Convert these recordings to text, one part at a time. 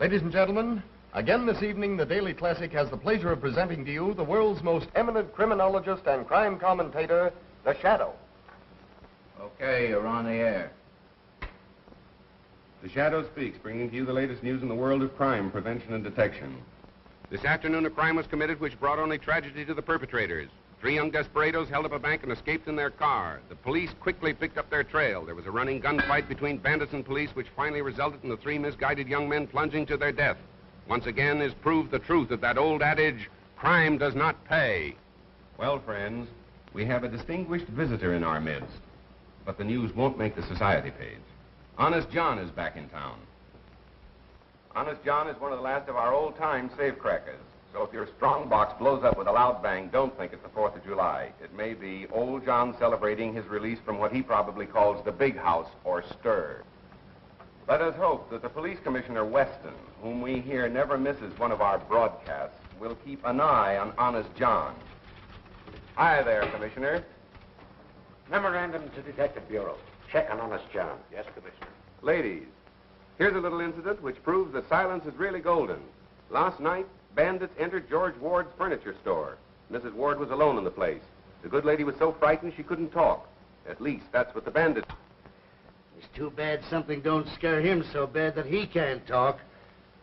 Ladies and gentlemen, again this evening, the Daily Classic has the pleasure of presenting to you the world's most eminent criminologist and crime commentator, The Shadow. Okay, you're on the air. The Shadow speaks, bringing to you the latest news in the world of crime, prevention, and detection. This afternoon, a crime was committed which brought only tragedy to the perpetrators. 3 young desperados held up a bank and escaped in their car. The police quickly picked up their trail. There was a running gunfight between bandits and police, which finally resulted in the 3 misguided young men plunging to their death. Once again is proved the truth of that old adage, crime does not pay. Well, friends, we have a distinguished visitor in our midst, but the news won't make the society page. Honest John is back in town. Honest John is one of the last of our old-time safecrackers. So if your strong box blows up with a loud bang, don't think it's the 4th of July. It may be old John celebrating his release from what he probably calls the big house or stir. Let us hope that the police commissioner Weston, whom we hear never misses one of our broadcasts, will keep an eye on Honest John. Hi there, Commissioner. Memorandum to Detective Bureau. Check on Honest John. Yes, Commissioner. Ladies, here's a little incident which proves that silence is really golden. Last night, bandits entered George Ward's furniture store. Mrs. Ward was alone in the place. The good lady was so frightened she couldn't talk. At least, that's what the bandits... It's too bad something don't scare him so bad that he can't talk.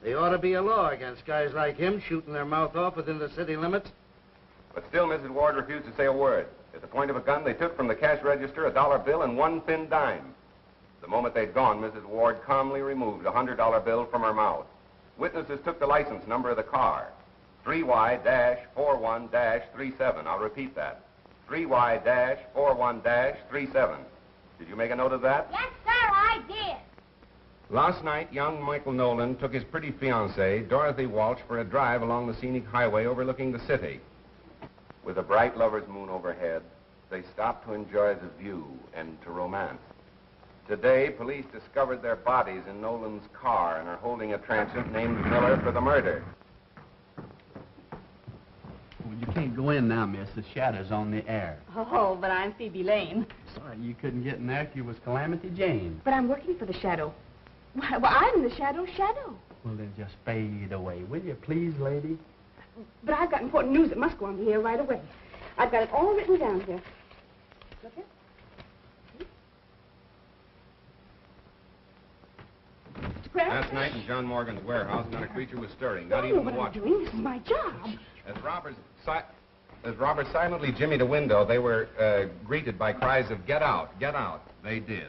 There ought to be a law against guys like him shooting their mouth off within the city limits. But still, Mrs. Ward refused to say a word. At the point of a gun, they took from the cash register a $1 bill and 1 thin dime. The moment they'd gone, Mrs. Ward calmly removed a $100 bill from her mouth. Witnesses took the license number of the car, 3Y-41-37. I'll repeat that, 3Y-41-37. Did you make a note of that? Yes, sir, I did. Last night, young Michael Nolan took his pretty fiancée, Dorothy Walsh, for a drive along the scenic highway overlooking the city. With a bright lover's moon overhead, they stopped to enjoy the view and to romance. Today, police discovered their bodies in Nolan's car and are holding a transient named Miller for the murder. Well, you can't go in now, miss. The Shadow's on the air. Oh, but I'm Phoebe Lane. Sorry you couldn't get in there if you was Calamity Jane. But I'm working for the Shadow. Well, I'm the Shadow's shadow. Well, then just fade away, will you, please, lady? But I've got important news that must go on the air right away. I've got it all written down here. Look at it. Last night in John Morgan's warehouse, not a creature was stirring, not I even know the what I'm watchman. doing. This is my job. As Robert silently jimmied a window, they were greeted by cries of, "Get out, get out." They did.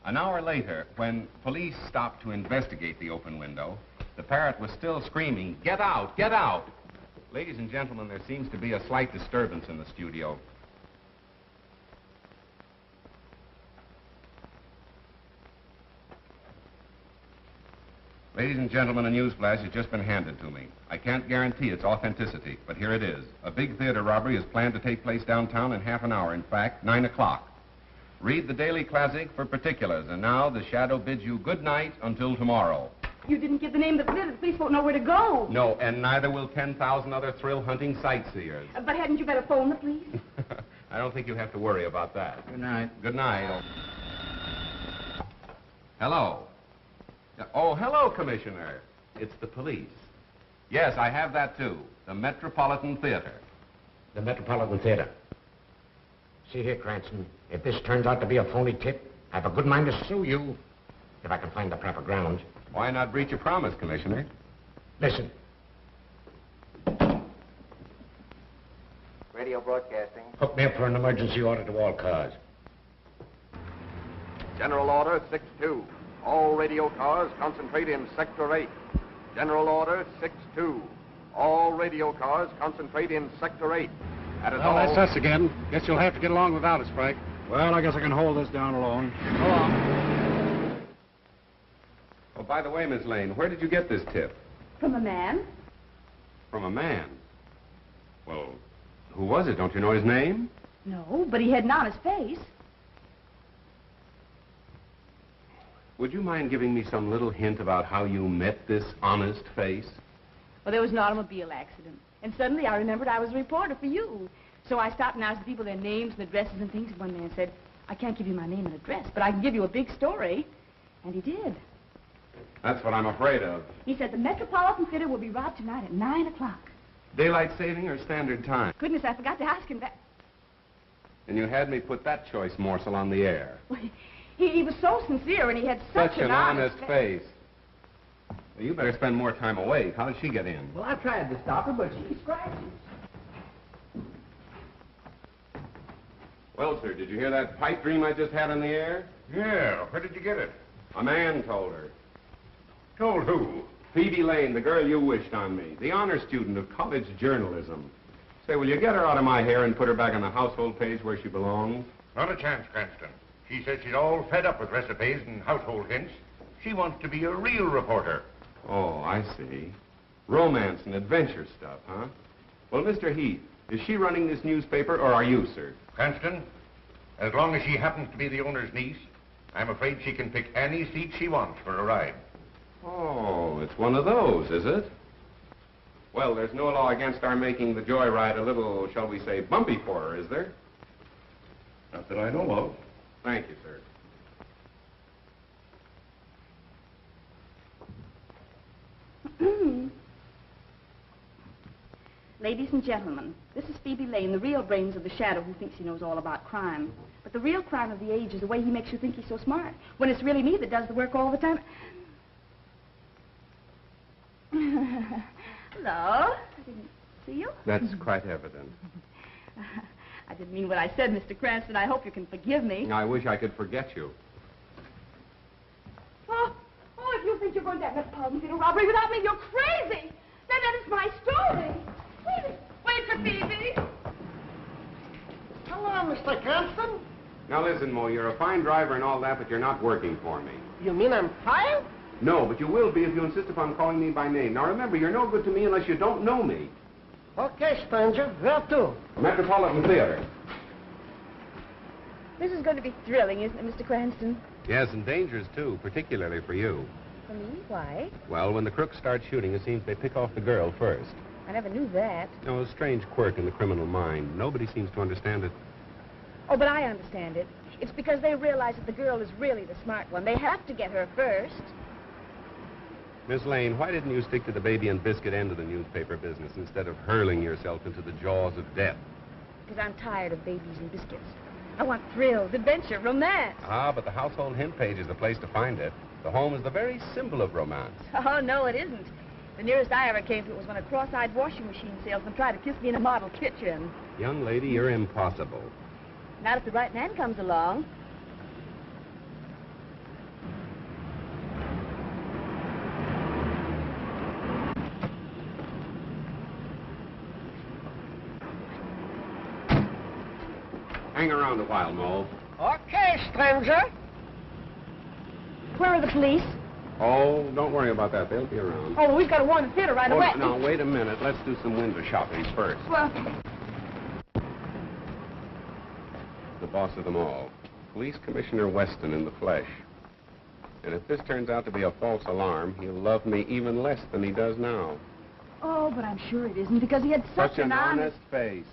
An hour later, when police stopped to investigate the open window, the parrot was still screaming, "Get out, get out." Ladies and gentlemen, there seems to be a slight disturbance in the studio. Ladies and gentlemen, a newsflash has just been handed to me. I can't guarantee its authenticity, but here it is. A big theater robbery is planned to take place downtown in half an hour. In fact, 9 o'clock. Read the Daily Classic for particulars. And now, the Shadow bids you good night until tomorrow. You didn't give the name of the theater. The police won't know where to go. No, and neither will 10,000 other thrill-hunting sightseers. But hadn't you better phone the police? I don't think you have to worry about that. Good night. Good night. Hello. Oh, hello, Commissioner. It's the police. Yes, I have that, too. The Metropolitan Theater. The Metropolitan Theater. See here, Cranston, if this turns out to be a phony tip, I have a good mind to sue you, if I can find the proper grounds. Why not breach a promise, Commissioner? Listen. Radio broadcasting. Hook me up for an emergency order to all cars. General Order 6-2. All radio cars concentrate in Sector 8. General Order 6-2. All radio cars concentrate in Sector 8. That is all. Well, that's us again. Guess you'll have to get along without us, Frank. Well, I guess I can hold this down alone. So long. Oh, by the way, Miss Lane, where did you get this tip? From a man. From a man. Well, who was it? Don't you know his name? No, but he had an honest face. Would you mind giving me some little hint about how you met this honest face? Well, there was an automobile accident. And suddenly I remembered I was a reporter for you. So I stopped and asked the people their names and addresses and things. And one man said, I can't give you my name and address, but I can give you a big story. And he did. That's what I'm afraid of. He said the Metropolitan Theater will be robbed tonight at 9 o'clock. Daylight saving or standard time? Goodness, I forgot to ask him that. And you had me put that choice morsel on the air. Well, he was so sincere, and he had such an honest face. Well, you better spend more time awake. How did she get in? Well, I tried to stop her, but she scratches. Well, sir, did you hear that pipe dream I just had on the air? Yeah, where did you get it? A man told her. Told who? Phoebe Lane, the girl you wished on me, the honor student of college journalism. Say, will you get her out of my hair and put her back on the household page where she belongs? Not a chance, Cranston. She said she's all fed up with recipes and household hints. She wants to be a real reporter. Oh, I see. Romance and adventure stuff, huh? Well, Mr. Heath, is she running this newspaper, or are you, sir? Cranston, as long as she happens to be the owner's niece, I'm afraid she can pick any seat she wants for a ride. Oh, it's one of those, is it? Well, there's no law against our making the joyride a little, shall we say, bumpy for her, is there? Not that I know of. Thank you, sir. Ladies and gentlemen, this is Phoebe Lane, the real brains of the Shadow, who thinks he knows all about crime. But the real crime of the age is the way he makes you think he's so smart, when it's really me that does the work all the time. Hello. I didn't see you. That's quite evident. I didn't mean what I said, Mr. Cranston. I hope you can forgive me. I wish I could forget you. Oh, if you think you're going to have Metropolitan Theater robbery without me, you're crazy. That is my story. Wait for Phoebe. Hello, Mr. Cranston. Now listen, Mo, you're a fine driver and all that, but you're not working for me. You mean I'm fired? No, but you will be if you insist upon calling me by name. Now remember, you're no good to me unless you don't know me. Okay, stranger. Where to? Metropolitan Theater. This is going to be thrilling, isn't it, Mr. Cranston? Yes, and dangerous, too, particularly for you. For me? Why? Well, when the crooks start shooting, it seems they pick off the girl first. I never knew that. No, a strange quirk in the criminal mind. Nobody seems to understand it. Oh, but I understand it. It's because they realize that the girl is really the smart one. They have to get her first. Miss Lane, why didn't you stick to the baby and biscuit end of the newspaper business instead of hurling yourself into the jaws of death? Because I'm tired of babies and biscuits. I want thrills, adventure, romance. Ah, but the household hint page is the place to find it. The home is the very symbol of romance. Oh, no, it isn't. The nearest I ever came to it was when a cross-eyed washing machine salesman tried to kiss me in a model kitchen. Young lady, you're impossible. Not if the right man comes along. Hang around a while, Mo. Okay, stranger. Where are the police? Oh, don't worry about that. They'll be around. Oh, well, we've got to warn the theater right away. Now, wait a minute. Let's do some window shopping first. Well, The boss of them all. Police Commissioner Weston in the flesh. And if this turns out to be a false alarm, he'll love me even less than he does now. oh, but I'm sure it isn't because he had such an honest face.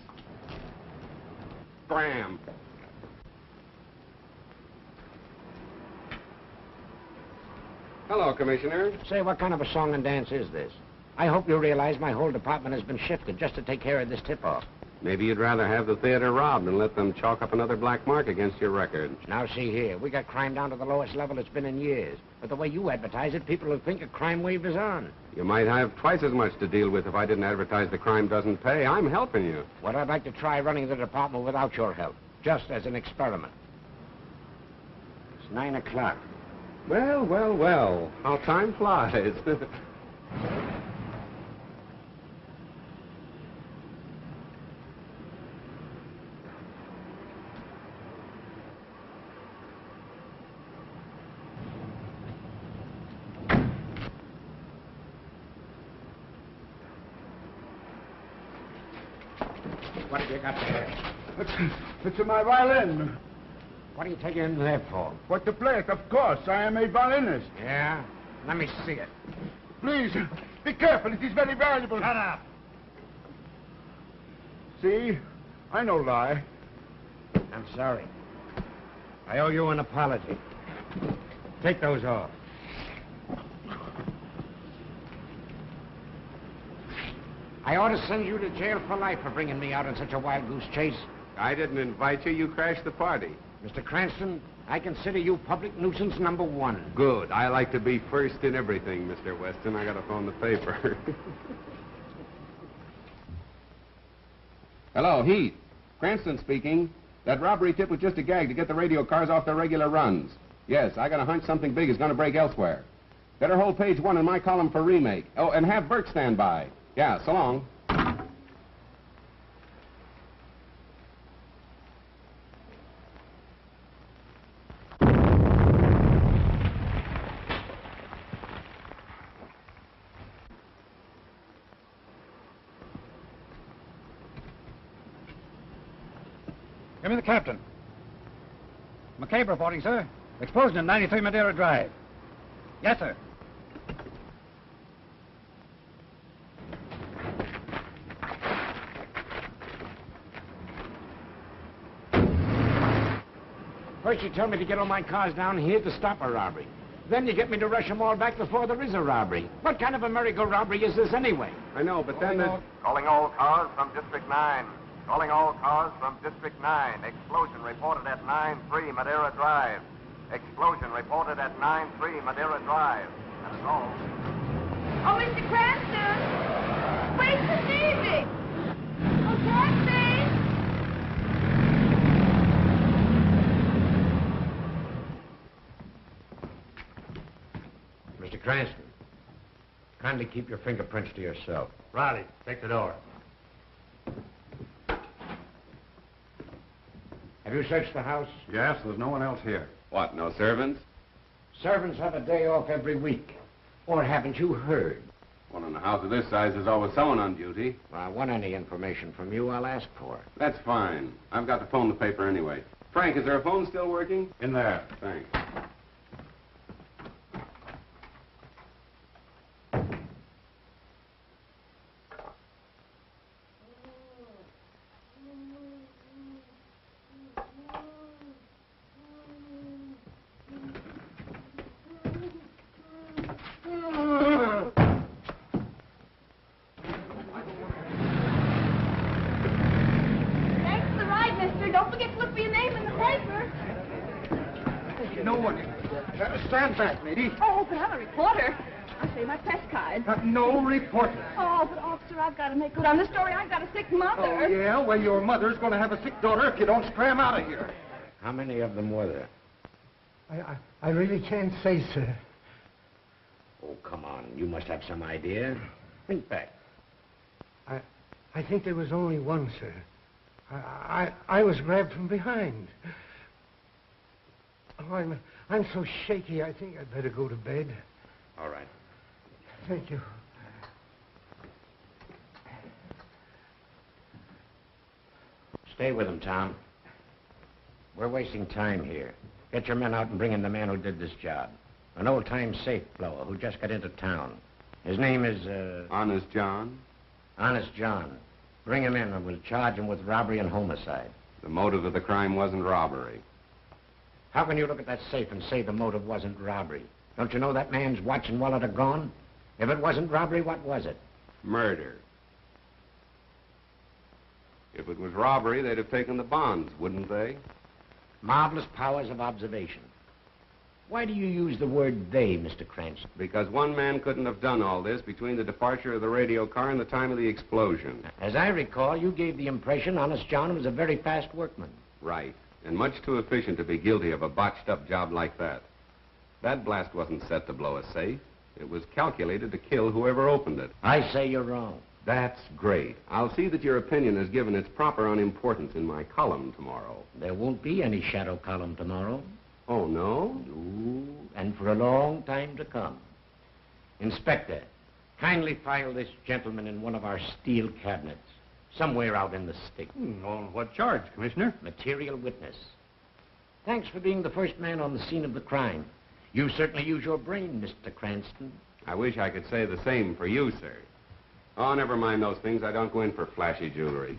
Scram. Hello, Commissioner. Say, what kind of a song and dance is this? I hope you realize my whole department has been shifted just to take care of this tip-off. Maybe you'd rather have the theater robbed and let them chalk up another black mark against your record. Now, see here, we got crime down to the lowest level it's been in years. But the way you advertise it, people will think a crime wave is on. You might have twice as much to deal with if I didn't advertise the crime doesn't pay. I'm helping you. Well, I'd like to try running the department without your help, just as an experiment. It's 9 o'clock. Well, well, well. How time flies. What have you got there? It's my violin. What are you taking in there for? What to play it, of course. I am a violinist. Yeah? Let me see it. Please, be careful. It is very valuable. Shut up. See? I no lie. I'm sorry. I owe you an apology. Take those off. I ought to send you to jail for life for bringing me out on such a wild goose chase. I didn't invite you. You crashed the party. Mr. Cranston, I consider you public nuisance number one. Good. I like to be first in everything, Mr. Weston. I got to phone the paper. Hello, Heath. Cranston speaking. That robbery tip was just a gag to get the radio cars off their regular runs. Yes, I got a hunch something big is going to break elsewhere. Better hold page 1 in my column for remake. Oh, and have Burke stand by. Yeah, so long. Give me the captain. McCabe reporting, sir. Explosion in 93 Madeira Drive. Yes, sir. First you tell me to get all my cars down here to stop a robbery. Then you get me to rush them all back before there is a robbery. What kind of a merry-go-robbery is this anyway? I know, but then the... Calling all cars from District 9. Calling all cars from District 9. Explosion reported at 9-3 Madeira Drive. Explosion reported at 9-3 Madeira Drive. That's all. Oh, Mr. Cranston! Wait for me! Oh, taxi! Mr. Cranston, kindly keep your fingerprints to yourself. Riley, take the door. Have you searched the house? Yes, there's no one else here. What, no servants? Servants have a day off every week. Or haven't you heard? Well, in a house of this size, there's always someone on duty. Well, I want any information from you, I'll ask for it. That's fine. I've got to phone the paper anyway. Frank, is there a phone still working? In there. Thanks. Thanks for the ride, mister. Don't forget to look for your name in the paper. No one. Stand back, lady. Oh, but I'm a reporter. I'll say my press card. No reporter. Oh, but officer, I've got to make good on the story. I've got a sick mother. Oh, yeah? Well, your mother's going to have a sick daughter if you don't scram out of here. How many of them were there? I really can't say, sir. Oh, come on. You must have some idea. Think back. I think there was only one, sir. I was grabbed from behind. Oh, I'm so shaky, I think I'd better go to bed. All right. Thank you. Stay with him, Tom. We're wasting time here. Get your men out and bring in the man who did this job. An old-time safe blower who just got into town. His name is, Honest John? Honest John. Bring him in and we'll charge him with robbery and homicide. The motive of the crime wasn't robbery. How can you look at that safe and say the motive wasn't robbery? Don't you know that man's watch and wallet are gone? If it wasn't robbery, what was it? Murder. If it was robbery, they'd have taken the bonds, wouldn't they? Marvelous powers of observation. Why do you use the word they, Mr. Cranston? Because one man couldn't have done all this between the departure of the radio car and the time of the explosion. As I recall, you gave the impression Honest John was a very fast workman. Right. And much too efficient to be guilty of a botched-up job like that. That blast wasn't set to blow a safe. It was calculated to kill whoever opened it. I say you're wrong. That's great. I'll see that your opinion is given its proper unimportance in my column tomorrow. There won't be any shadow column tomorrow. Oh, no? No, and for a long time to come. Inspector, kindly file this gentleman in one of our steel cabinets, somewhere out in the stick. On what charge, Commissioner? Material witness. Thanks for being the first man on the scene of the crime. You certainly use your brain, Mr. Cranston. I wish I could say the same for you, sir. Oh, never mind those things. I don't go in for flashy jewelry.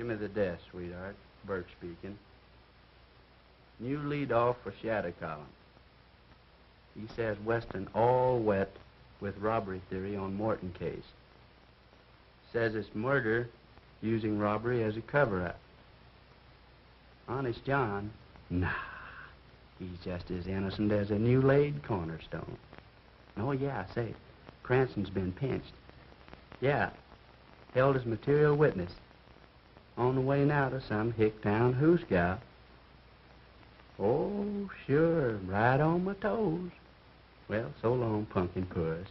Give me the desk, sweetheart. Burke speaking. New lead off for Shadow Column. He says Weston all wet with robbery theory on Morton case. Says it's murder using robbery as a cover-up. Honest John, nah. He's just as innocent as a new laid cornerstone. Oh, yeah, I say, Cranston's been pinched. Yeah, held as material witness. On the way now to some hick-town hoosgow. Oh, sure, right on my toes. Well, so long, pumpkin puss.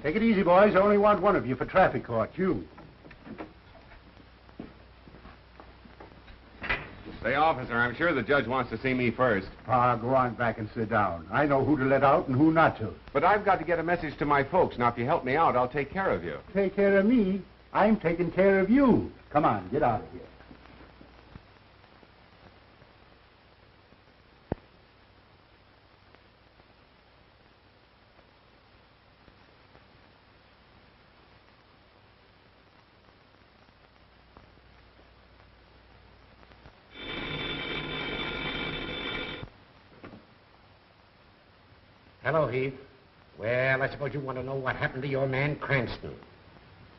Take it easy, boys. I only want one of you for traffic court. You. Say, officer, I'm sure the judge wants to see me first. Ah, go on back and sit down. I know who to let out and who not to. But I've got to get a message to my folks. Now, if you help me out, I'll take care of you. Take care of me? I'm taking care of you. Come on, get out of here. Hello, Heath. Well, I suppose you want to know what happened to your man, Cranston.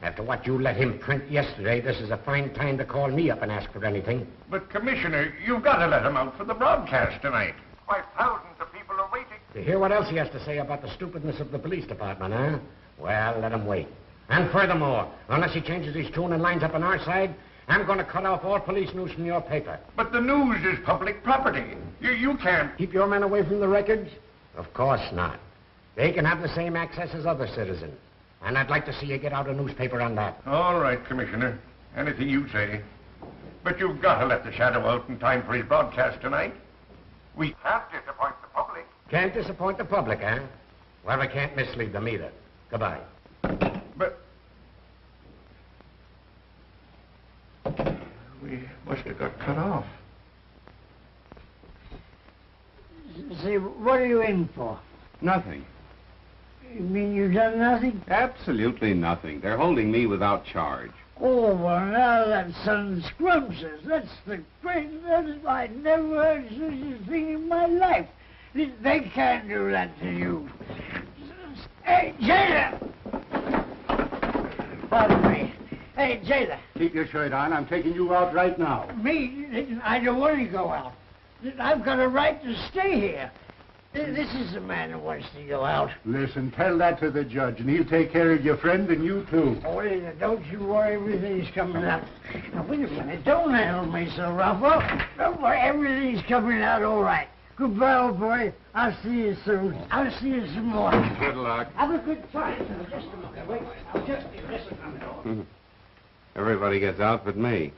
After what you let him print yesterday, this is a fine time to call me up and ask for anything. But, Commissioner, you've got to let him out for the broadcast tonight. Why, thousands of people are waiting. To hear what else he has to say about the stupidness of the police department, huh? Well, let him wait. And furthermore, unless he changes his tune and lines up on our side, I'm going to cut off all police news from your paper. But the news is public property. You can't... Keep your men away from the records? Of course not. They can have the same access as other citizens. And I'd like to see you get out a newspaper on that. All right, Commissioner. Anything you say. But you've got to let the Shadow out in time for his broadcast tonight. We can't disappoint the public. Can't disappoint the public, huh? Well, we can't mislead them either. Goodbye. But... we must have got cut off. Say, what are you in for? Nothing. You mean you've done nothing? Absolutely nothing. They're holding me without charge. Oh, well, now that's some scrumptious. That's the greatest. I never heard such a thing in my life. They can't do that to you. Hey, jailer! Pardon me. Hey, jailer. Keep your shirt on. I'm taking you out right now. Me? I don't want to go out. I've got a right to stay here. This is the man who wants to go out. Listen, tell that to the judge, and he'll take care of your friend and you, too. Oh, don't you worry. Everything's coming out. Now, wait a minute. Don't handle me so rough. Oh, don't worry. Everything's coming out all right. Goodbye, old boy. I'll see you soon. I'll see you some more. Good luck. Have a good time. Now, just a moment. Wait. I'll just be listening on the door. Everybody gets out but me.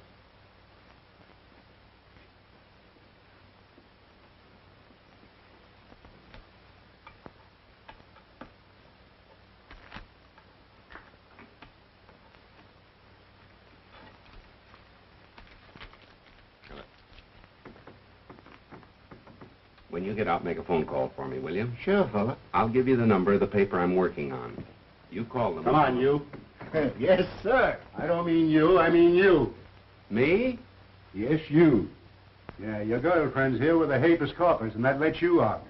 When you get out, make a phone call for me, will you? Sure, fella. I'll give you the number of the paper I'm working on. You call them. Come on, you. Yes, sir. I don't mean you, I mean you. Me? Yes, you. Yeah, your girlfriend's here with a habeas corpus, and that lets you out.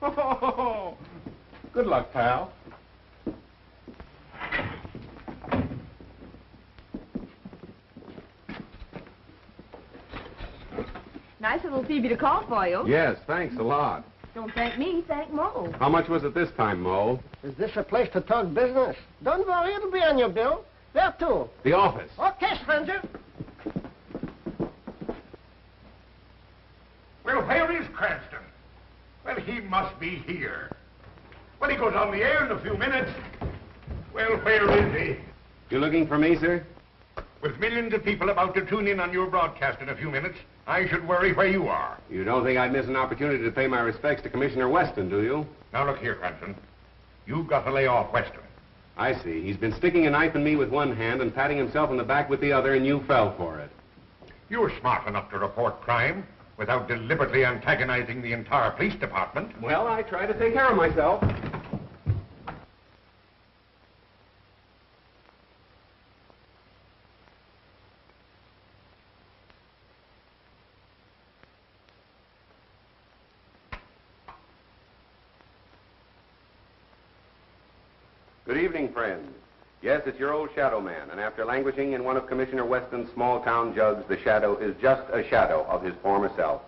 Oh, good luck, pal. Nice little Phoebe to call for you. Yes, thanks a lot. Don't thank me, thank Mo. How much was it this time, Mo? Is this a place to talk business? Don't worry, it'll be on your bill. There, too. The office. Okay, stranger. Well, where is Cranston? Well, he must be here. Well, he goes on the air in a few minutes. Well, where is he? You looking for me, sir? With millions of people about to tune in on your broadcast in a few minutes, I should worry where you are. You don't think I'd miss an opportunity to pay my respects to Commissioner Weston, do you? Now look here, Cranston. You've got to lay off Weston. I see. He's been sticking a knife in me with one hand and patting himself on the back with the other, and you fell for it. You're smart enough to report crime without deliberately antagonizing the entire police department. Well, I try to take care of myself. Good evening, friends. Yes, it's your old Shadow Man, and after languishing in one of Commissioner Weston's small-town jugs, the Shadow is just a shadow of his former self.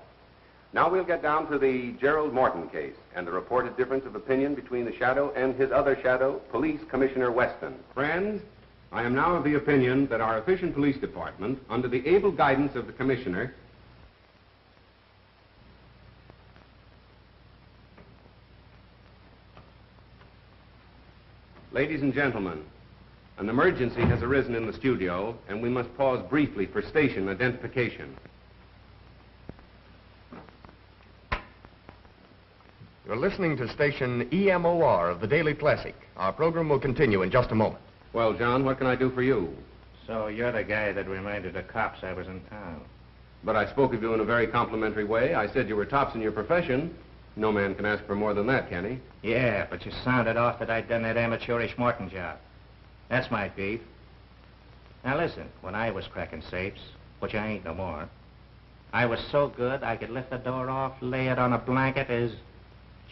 Now we'll get down to the Gerald Morton case and the reported difference of opinion between the Shadow and his other Shadow, Police Commissioner Weston. Friends, I am now of the opinion that our efficient police department, under the able guidance of the Commissioner, Ladies and gentlemen, an emergency has arisen in the studio, and we must pause briefly for station identification. You're listening to station EMOR of the Daily Classic. Our program will continue in just a moment. Well, John, what can I do for you? So you're the guy that reminded the cops I was in town. But I spoke of you in a very complimentary way. I said you were tops in your profession. No man can ask for more than that, can he? Yeah, but you sounded off that I'd done that amateurish Morton job. That's my beef. Now listen, when I was cracking safes, which I ain't no more, I was so good I could lift the door off, lay it on a blanket as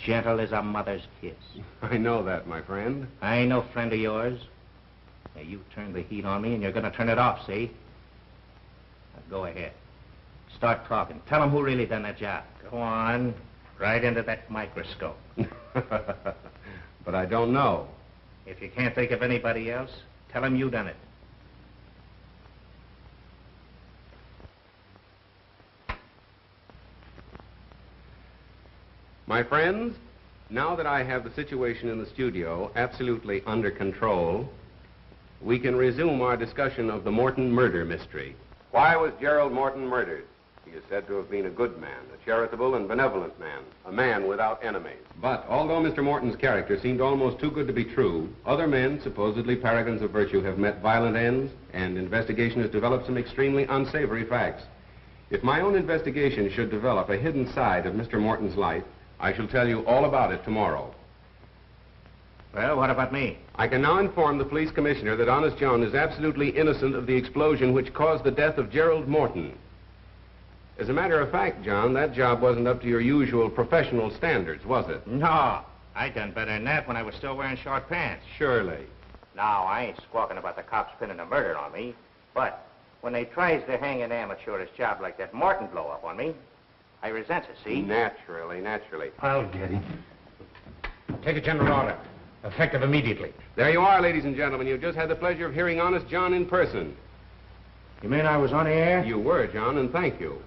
gentle as a mother's kiss. I know that, my friend. I ain't no friend of yours. Now, you turned the heat on me, and you're going to turn it off, see? Now, go ahead. Start talking. Tell them who really done that job. Go on. Right into that microscope. But I don't know. If you can't think of anybody else, tell them you done it. My friends, now that I have the situation in the studio absolutely under control, we can resume our discussion of the Morton murder mystery. Why was Gerald Morton murdered? He is said to have been a good man, a charitable and benevolent man, a man without enemies. But although Mr. Morton's character seemed almost too good to be true, other men, supposedly paragons of virtue, have met violent ends, and investigation has developed some extremely unsavory facts. If my own investigation should develop a hidden side of Mr. Morton's life, I shall tell you all about it tomorrow. Well, what about me? I can now inform the police commissioner that Honest John is absolutely innocent of the explosion which caused the death of Gerald Morton. As a matter of fact, John, that job wasn't up to your usual professional standards, was it? No. I done better than that when I was still wearing short pants. Surely. Now, I ain't squawking about the cops pinning a murder on me, but when they tries to hang an amateurish job like that Morton blow up on me, I resent it, see? Naturally. I'll get him. Take a general order. Effective immediately. There you are, ladies and gentlemen. You just had the pleasure of hearing Honest John in person. You mean I was on the air? You were, John, and thank you.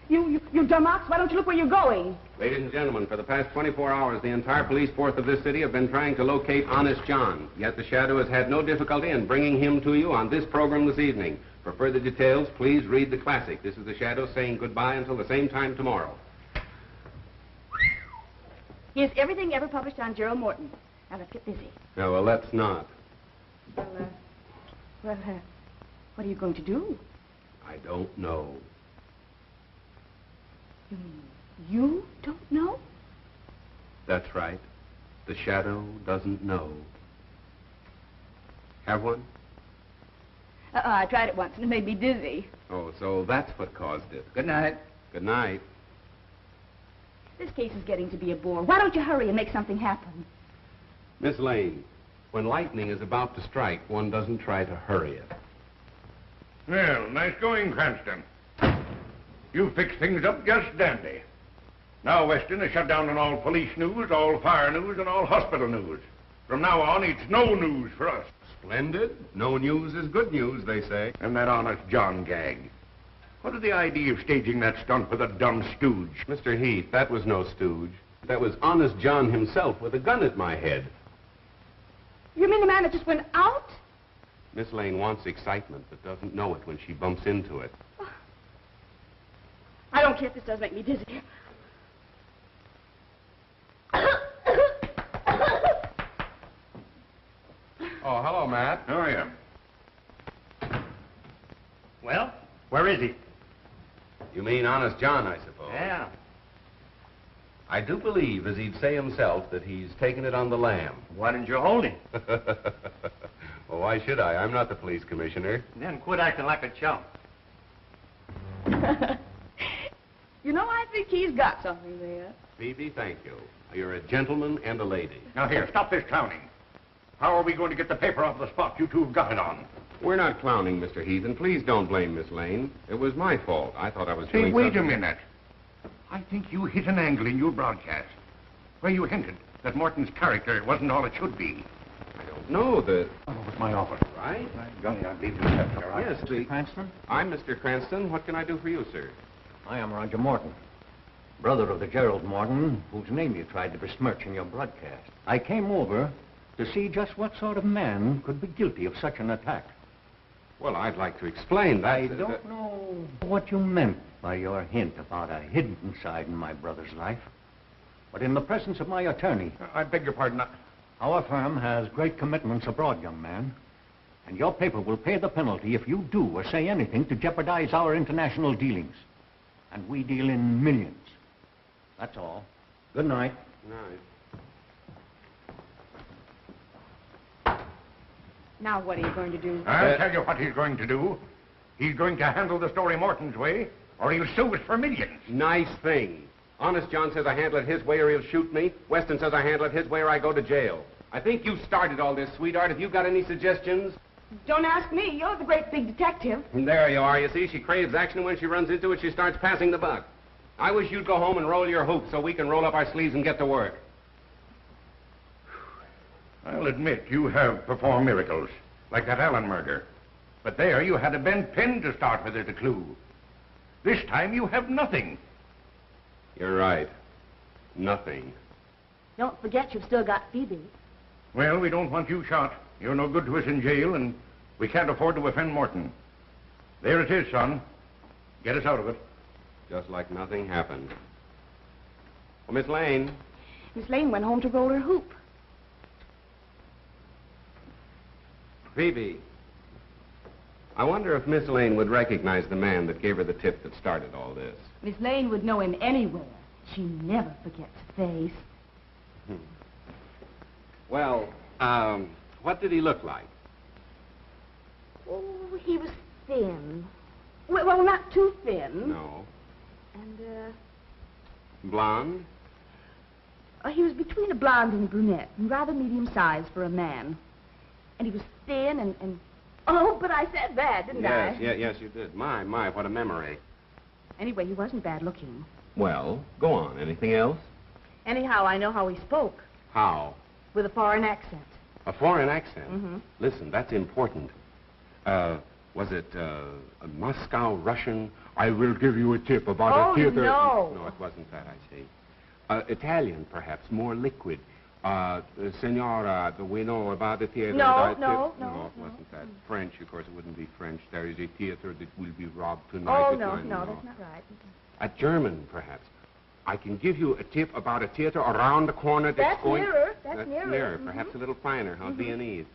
You dumb ox, why don't you look where you're going? Ladies and gentlemen, for the past 24 hours, the entire police force of this city have been trying to locate Honest John. Yet the Shadow has had no difficulty in bringing him to you on this program this evening. For further details, please read the classic. This is the Shadow saying goodbye until the same time tomorrow. Here's everything ever published on Gerald Morton. Now, let's get busy. No, well, let's not. Well, what are you going to do? I don't know. You mean you don't know? That's right. The Shadow doesn't know. Have one? I tried it once and it made me dizzy. Oh, so that's what caused it. Good night. Good night. This case is getting to be a bore. Why don't you hurry and make something happen? Miss Lane, when lightning is about to strike, one doesn't try to hurry it. Well, nice going, Cranston. You fixed things up just dandy. Now Weston is shut down on all police news, all fire news, and all hospital news. From now on, it's no news for us. Splendid. No news is good news, they say. And that Honest John gag. What is the idea of staging that stunt with a dumb stooge? Mr. Heath, that was no stooge. That was Honest John himself with a gun at my head. You mean the man that just went out? Miss Lane wants excitement, but doesn't know it when she bumps into it. I don't care if this does make me dizzy. Oh, hello, Matt. How are you? Well, where is he? You mean Honest John, I suppose? Yeah. I do believe, as he'd say himself, that he's taken it on the lam. Why didn't you hold him? Well, why should I? I'm not the police commissioner. Then quit acting like a chump. You know, I think he's got something there. Phoebe, thank you. You're a gentleman and a lady. Now, here, stop this clowning. How are we going to get the paper off the spot you two have got it on? We're not clowning, Mr. Heath, and please don't blame Miss Lane. It was my fault. I thought I was Say, doing wait something. a minute. I think you hit an angle in your broadcast where you hinted that Morton's character wasn't all it should be. I don't know that... Oh, it's my office. Right? Gunny, I believe you have here. Yes, Mr. Cranston? I'm Mr. Cranston. What can I do for you, sir? I am Roger Morton, brother of the Gerald Morton, whose name you tried to besmirch in your broadcast. I came over to see just what sort of man could be guilty of such an attack. Well, I'd like to explain that. I don't know what you meant by your hint about a hidden side in my brother's life. But in the presence of my attorney... I beg your pardon. Our firm has great commitments abroad, young man. And your paper will pay the penalty if you do or say anything to jeopardize our international dealings. And we deal in millions. That's all. Good night. Nice. Now what are you going to do? I'll tell you what he's going to do. He's going to handle the story Morton's way, or he'll sue us for millions. Nice thing. Honest John says I handle it his way or he'll shoot me. Weston says I handle it his way or I go to jail. I think you started all this, sweetheart. Have you got any suggestions? Don't ask me. You're the great big detective. There you are. You see, she craves action, and when she runs into it, she starts passing the buck. I wish you'd go home and roll your hoop so we can roll up our sleeves and get to work. I'll admit you have performed miracles, like that Allen murder. But there you had a bent pin to start with as a clue. This time you have nothing. You're right. Nothing. Don't forget you've still got Phoebe. Well, we don't want you shot. You're no good to us in jail, and we can't afford to offend Morton. There it is, son. Get us out of it. Just like nothing happened. Well, Miss Lane. Miss Lane went home to roll her hoop. Phoebe. I wonder if Miss Lane would recognize the man that gave her the tip that started all this. Miss Lane would know him anywhere. She never forgets a face. Well, what did he look like? Oh, he was thin. Well, not too thin. No. And, Blonde? he was between a blonde and a brunette, and rather medium-sized for a man. And he was thin and... Oh, but I said that, didn't I? Yes, you did. My, what a memory. Anyway, he wasn't bad-looking. Well, go on. Anything else? Anyhow, I know how he spoke. How? With a foreign accent. A foreign accent? Mm-hmm. Listen, that's important. Was it a Moscow Russian? I will give you a tip about a theater... No. No, it wasn't that, I see. Italian, perhaps, more liquid. Senora, we know about the theater. No, it wasn't that. French, of course, it wouldn't be French. There is a theater that will be robbed tonight. Oh, no, that's not right. A German, perhaps. I can give you a tip about a theater around the corner that's going... Nearer. That's nearer. Mm-hmm. Perhaps a little finer, huh? Viennese.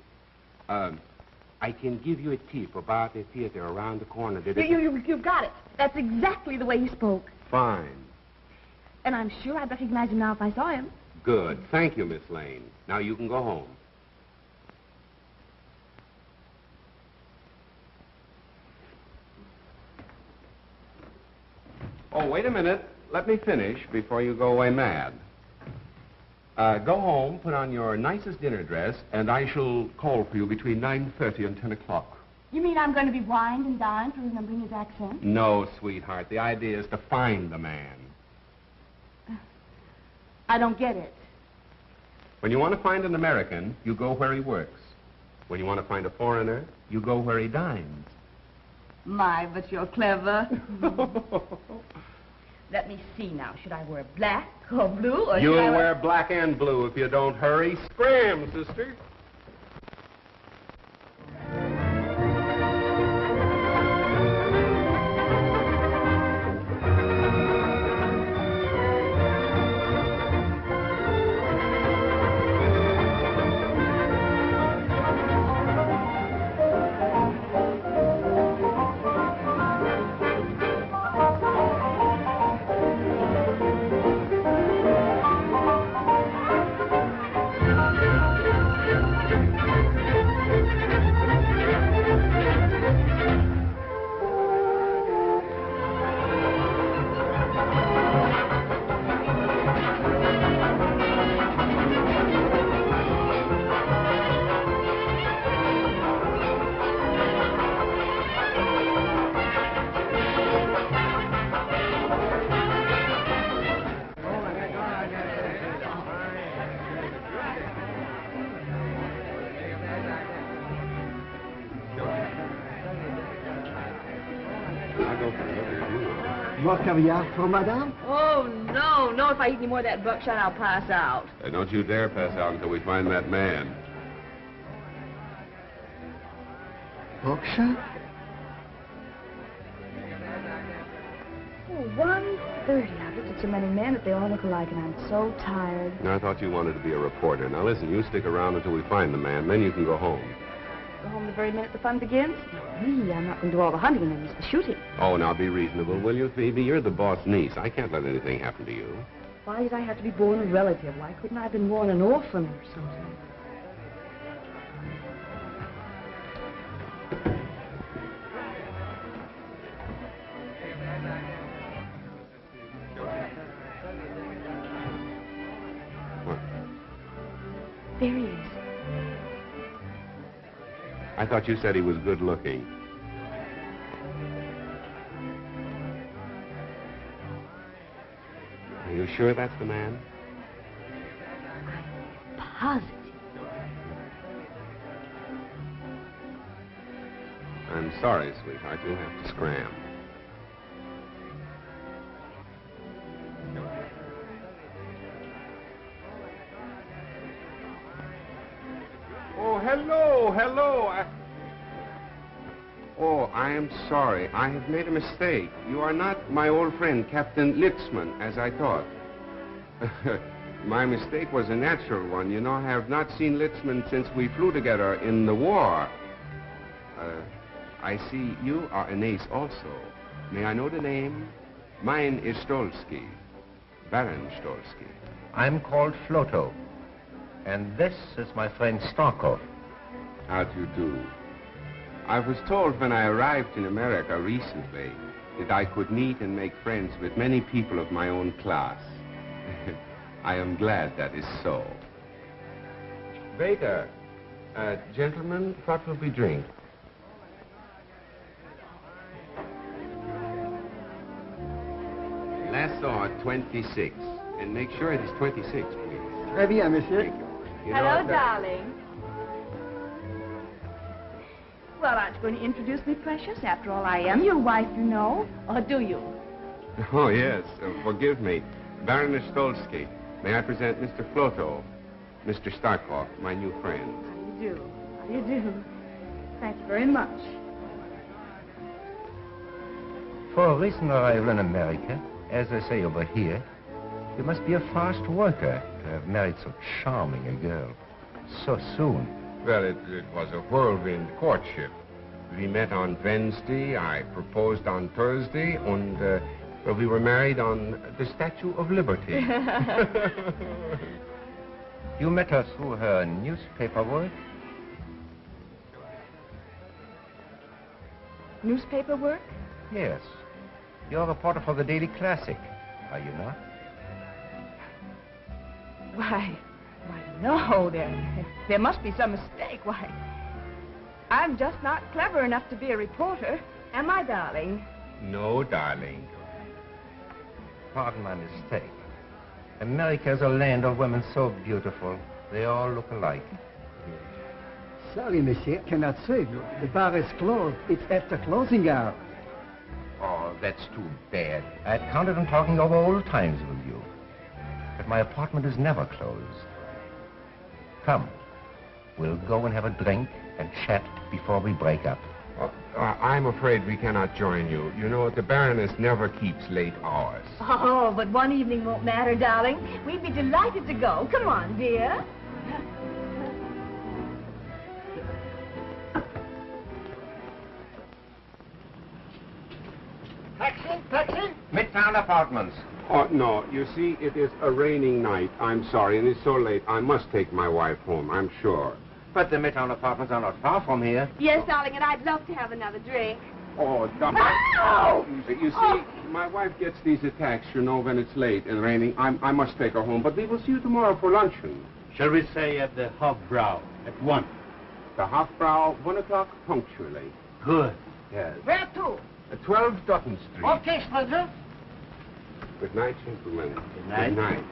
I can give you a tip about a theater around the corner that... You've got it. That's exactly the way he spoke. Fine. And I'm sure I'd recognize him now if I saw him. Good. Thank you, Miss Lane. Now you can go home. Oh, wait a minute. Let me finish before you go away mad. Go home, put on your nicest dinner dress, and I shall call for you between 9:30 and 10 o'clock. You mean I'm going to be wined and dined for remembering his accent? No, sweetheart. The idea is to find the man. I don't get it. When you want to find an American, you go where he works. When you want to find a foreigner, you go where he dines. My, but you're clever. Let me see now. Should I wear black or blue or You'll wear black and blue if you don't hurry. Scram, sister. More caviar for madame? Oh, no. No, if I eat any more of that buckshot, I'll pass out. Don't you dare pass out until we find that man. Buckshot? Oh, 1:30. I've looked at so many men that they all look alike, and I'm so tired. I thought you wanted to be a reporter. Now, listen, you stick around until we find the man, then you can go home. Go home the very minute the fun begins? Not me. I'm not going to do all the hunting and then miss the shooting. Oh, now be reasonable, will you, Phoebe? You're the boss niece. I can't let anything happen to you. Why did I have to be born a relative? Why couldn't I have been born an orphan or something? What? There he is. I thought you said he was good looking. Are you sure that's the man? Positive. I'm sorry, sweetheart. You'll have to scram. Oh, hello. Oh, I am sorry. I have made a mistake. You are not my old friend, Captain Litzman, as I thought. My mistake was a natural one. You know, I have not seen Litzman since we flew together in the war. I see you are an ace also. May I know the name? Mine is Stolsky, Baron Stolsky. I'm called Floto. And this is my friend Starkov. How do you do? I was told when I arrived in America recently that I could meet and make friends with many people of my own class. I am glad that is so. Waiter, gentlemen, what will we drink? Lasso 26. And make sure it is 26, please. Très bien, monsieur. You know, Hello, darling. Well, aren't you going to introduce me, precious? After all, I am your wife, you know. Or do you? Oh, yes. Forgive me. Baroness Stolsky. May I present Mr. Floto, Mr. Starkov, my new friend. How do you do? How do you do? Thank you very much. For a recent arrival in America, as I say over here, you must be a fast worker to have married so charming a girl so soon. Well, it was a whirlwind courtship. We met on Wednesday, I proposed on Thursday, and well, we were married on the Statue of Liberty. You met her through her newspaper work? Newspaper work? Yes. You're a reporter for the Daily Classic, are you not? Why, no, there must be some mistake. Why, I'm just not clever enough to be a reporter, am I, darling? No, darling. Pardon my mistake. America is a land of women so beautiful. They all look alike. Sorry, monsieur, cannot save you. The bar is closed. It's after closing hour. Oh, that's too bad. I had counted on talking over old times with you. But my apartment is never closed. Come, we'll go and have a drink and chat before we break up. I'm afraid we cannot join you. You know, the Baroness never keeps late hours. Oh, but one evening won't matter, darling. We'd be delighted to go. Come on, dear. Taxi? Midtown Apartments. Oh, no. You see, it is a raining night. I'm sorry, and it's so late. I must take my wife home, I'm sure. But the Midtown Apartments are not far from here. Yes, darling, and I'd love to have another drink. Oh, darling. Oh! You see, my wife gets these attacks, you know, when it's late and raining. I must take her home, but we will see you tomorrow for luncheon. Shall we say at the Hofbrau at 1? The Hofbrau, 1 o'clock punctually. Good. Yes. Where to? 12 Dutton Street. Okay, stranger. Good night, gentlemen. Good night. Good night.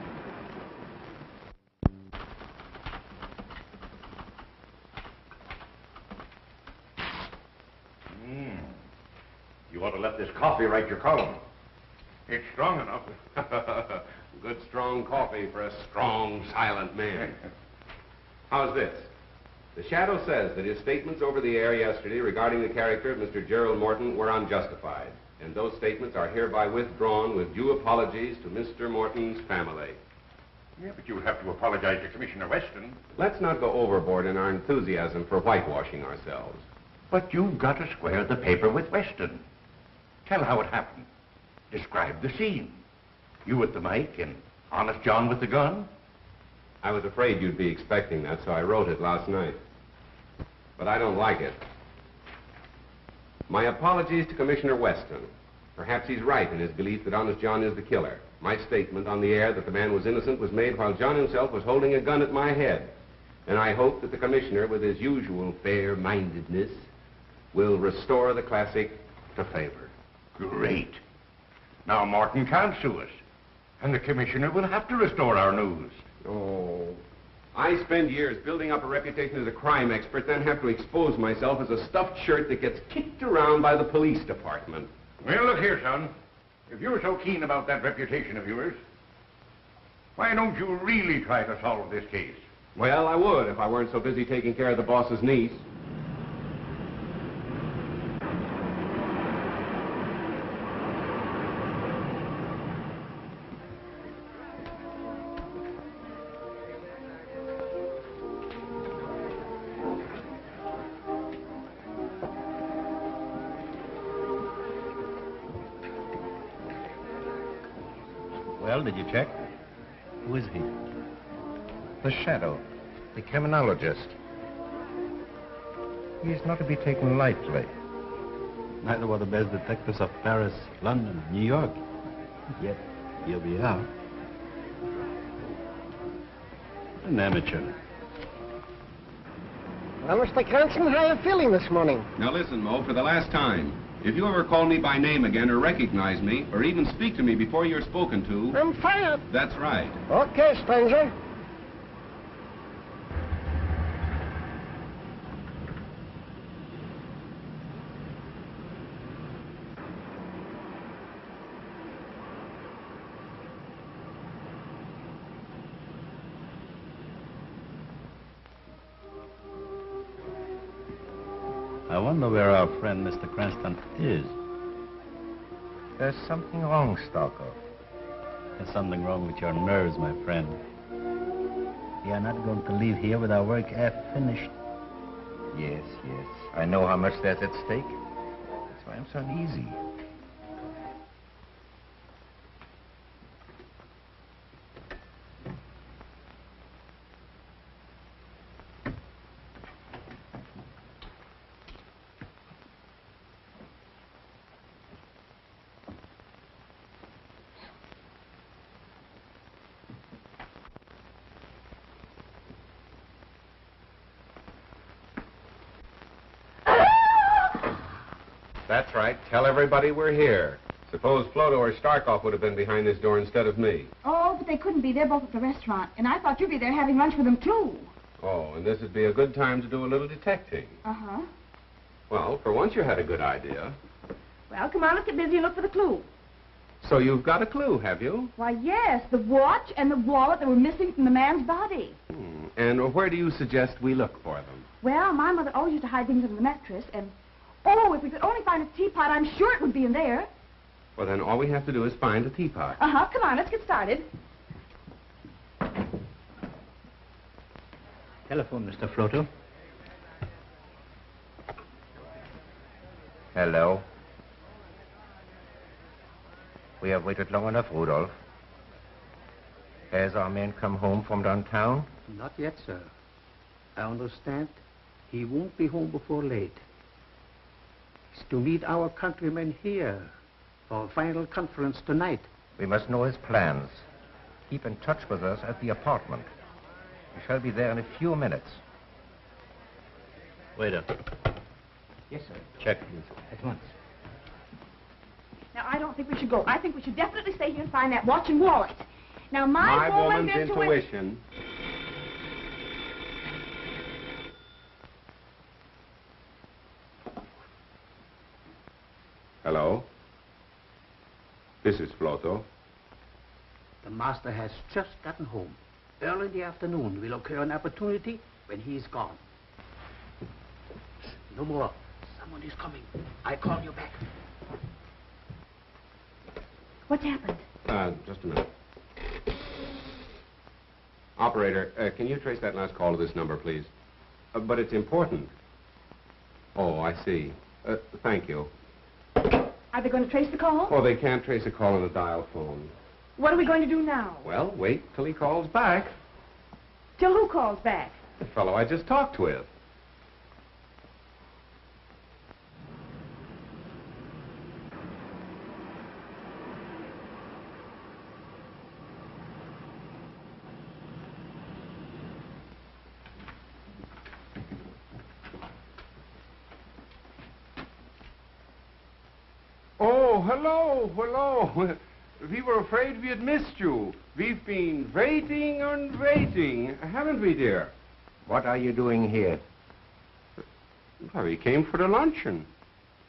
You ought to let this coffee write your column. It's strong enough. Good strong coffee for a strong, silent man. How's this? The Shadow says that his statements over the air yesterday regarding the character of Mr. Gerald Morton were unjustified, and those statements are hereby withdrawn with due apologies to Mr. Morton's family. Yeah, but you'll have to apologize to Commissioner Weston. Let's not go overboard in our enthusiasm for whitewashing ourselves. But you've got to square the paper with Weston. Tell how it happened. Describe the scene. You with the mic and Honest John with the gun. I was afraid you'd be expecting that, so I wrote it last night. But I don't like it. My apologies to Commissioner Weston. Perhaps he's right in his belief that Honest John is the killer. My statement on the air that the man was innocent was made while John himself was holding a gun at my head. And I hope that the Commissioner, with his usual fair-mindedness, will restore the classic to favor. Great. Now Morton can't sue us. And the Commissioner will have to restore our news. Oh, I spend years building up a reputation as a crime expert, then have to expose myself as a stuffed shirt that gets kicked around by the police department. Well, look here, son. If you're so keen about that reputation of yours, why don't you really try to solve this case? Well, I would if I weren't so busy taking care of the boss's niece. Well, did you check? Who is he? The Shadow, the criminologist. He is not to be taken lightly. Neither were the best detectives of Paris, London, New York. Yet, here we are. An amateur. Well, Mr. Cranston, how are you feeling this morning? Now listen, Mo, for the last time. If you ever call me by name again or recognize me or even speak to me before you're spoken to... I'm fired. That's right. Okay, stranger. I wonder where our friend Mr. Cranston is. There's something wrong, Stalker. There's something wrong with your nerves, my friend. You are not going to leave here with our work half finished. Yes, yes. I know how much there's at stake. That's why I'm so uneasy. That's right. Tell everybody we're here. Suppose Floto or Starkov would have been behind this door instead of me. Oh, but they couldn't be. They're both at the restaurant. And I thought you'd be there having lunch with them, too. Oh, and this would be a good time to do a little detecting. Uh-huh. Well, for once you had a good idea. Well, come on, let's get busy and look for the clue. So you've got a clue, have you? Why, yes, the watch and the wallet that were missing from the man's body. And where do you suggest we look for them? Well, my mother always used to hide things under the mattress, and... Oh, if we could only find a teapot, I'm sure it would be in there. Well, then all we have to do is find a teapot. Uh-huh, come on, let's get started. Telephone, Mr. Floto. Hello. We have waited long enough, Rudolph. Has our man come home from downtown? Not yet, sir. I understand he won't be home before late. He's to meet our countrymen here for a final conference tonight. We must know his plans. Keep in touch with us at the apartment. We shall be there in a few minutes. Waiter. Yes, sir. Check, please. At once. Now, I don't think we should go. I think we should definitely stay here and find that watch and wallet. Now, my woman's intuition. Hello? This is Floto. The master has just gotten home. Early in the afternoon will occur an opportunity when he is gone. No more. Someone is coming. I call you back. What's happened? Just a minute. Operator, can you trace that last call to this number, please? But it's important. Oh, I see. Thank you. Are they going to trace the call? Oh, they can't trace a call on a dial phone. What are we going to do now? Well, wait till he calls back. Till who calls back? The fellow I just talked with. Oh, hello. We were afraid we had missed you. We've been waiting and waiting, haven't we, dear? What are you doing here? Well, we came for the luncheon.